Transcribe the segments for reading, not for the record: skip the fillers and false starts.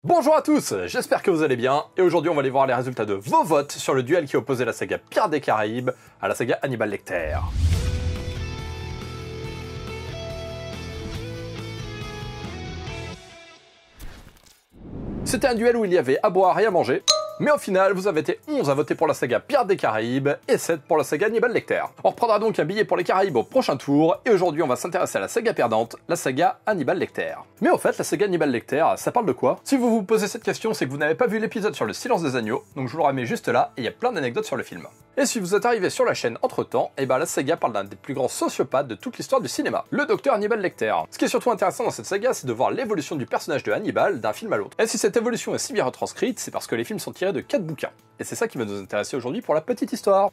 Bonjour à tous, j'espère que vous allez bien, et aujourd'hui on va aller voir les résultats de vos votes sur le duel qui opposait la saga Pirates des Caraïbes à la saga Hannibal Lecter. C'était un duel où il y avait à boire et à manger, mais au final vous avez été 11 à voter pour la saga Pirates des Caraïbes et 7 pour la saga Hannibal Lecter. On reprendra donc un billet pour les Caraïbes au prochain tour, et aujourd'hui on va s'intéresser à la saga perdante, la saga Hannibal Lecter. Mais au fait, la saga Hannibal Lecter, ça parle de quoi? Si vous vous posez cette question, c'est que vous n'avez pas vu l'épisode sur le silence des agneaux, donc je vous le remets juste là, et il y a plein d'anecdotes sur le film. Et si vous êtes arrivé sur la chaîne entre temps, et ben la saga parle d'un des plus grands sociopathes de toute l'histoire du cinéma, le docteur Hannibal Lecter. Ce qui est surtout intéressant dans cette saga, c'est de voir l'évolution du personnage de Hannibal d'un film à l'autre. Et si cette évolution est si bien retranscrite, c'est parce que les films sont tirés de 4 bouquins. Et c'est ça qui va nous intéresser aujourd'hui pour la petite histoire.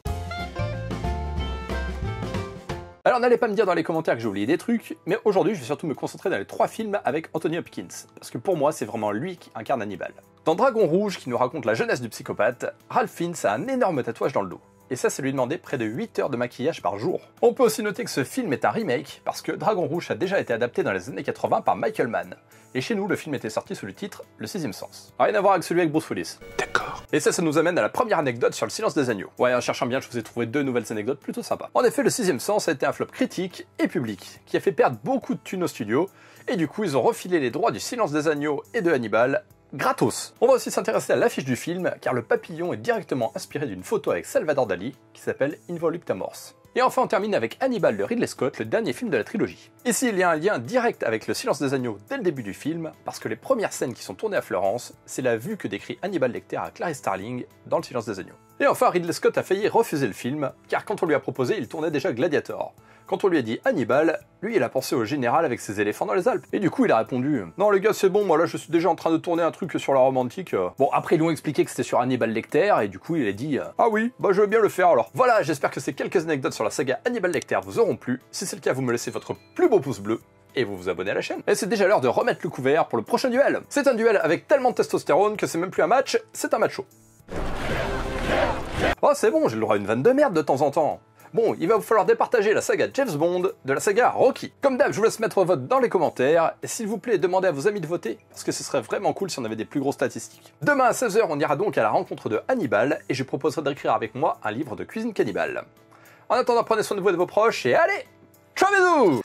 Alors n'allez pas me dire dans les commentaires que j'ai oublié des trucs, mais aujourd'hui je vais surtout me concentrer dans les 3 films avec Anthony Hopkins, parce que pour moi c'est vraiment lui qui incarne Hannibal. Dans Dragon Rouge, qui nous raconte la jeunesse du psychopathe, Ralph Fiennes a un énorme tatouage dans le dos. Et ça lui demandait près de 8 heures de maquillage par jour. On peut aussi noter que ce film est un remake, parce que Dragon Rouge a déjà été adapté dans les années 80 par Michael Mann. Et chez nous, le film était sorti sous le titre Le Sixième Sens. Rien à voir avec celui avec Bruce Willis. D'accord. Et ça nous amène à la première anecdote sur le silence des agneaux. Ouais, en cherchant bien, je vous ai trouvé 2 nouvelles anecdotes plutôt sympas. En effet, Le Sixième Sens a été un flop critique et public, qui a fait perdre beaucoup de thunes aux studios, et du coup, ils ont refilé les droits du silence des agneaux et de Hannibal gratos. On va aussi s'intéresser à l'affiche du film, car le papillon est directement inspiré d'une photo avec Salvador Dali, qui s'appelle Involucta Mors. Et enfin on termine avec Hannibal de Ridley Scott, le dernier film de la trilogie. Ici il y a un lien direct avec le silence des agneaux dès le début du film, parce que les premières scènes qui sont tournées à Florence, c'est la vue que décrit Hannibal Lecter à Clarice Starling dans le silence des agneaux. Et enfin Ridley Scott a failli refuser le film, car quand on lui a proposé, il tournait déjà Gladiator. Quand on lui a dit Hannibal, lui il a pensé au général avec ses éléphants dans les Alpes. Et du coup il a répondu « Non les gars c'est bon, moi là je suis déjà en train de tourner un truc sur la Rome antique. » Bon après ils lui ont expliqué que c'était sur Hannibal Lecter, et du coup il a dit « Ah oui, bah je veux bien le faire alors. » Voilà, j'espère que ces quelques anecdotes sur la saga Hannibal Lecter vous auront plu. Si c'est le cas, vous me laissez votre plus beau pouce bleu, et vous vous abonnez à la chaîne. Et c'est déjà l'heure de remettre le couvert pour le prochain duel. C'est un duel avec tellement de testostérone que c'est même plus un match, c'est un macho. Oh c'est bon, j'ai le droit à une vanne de merde de temps en temps. Bon, il va vous falloir départager la saga James Bond de la saga Rocky. Comme d'hab, je vous laisse mettre votre vote dans les commentaires, et s'il vous plaît, demandez à vos amis de voter, parce que ce serait vraiment cool si on avait des plus grosses statistiques. Demain à 16 h, on ira donc à la rencontre de Hannibal, et je proposerai d'écrire avec moi un livre de cuisine cannibale. En attendant, prenez soin de vous et de vos proches, et allez, ciao bisous!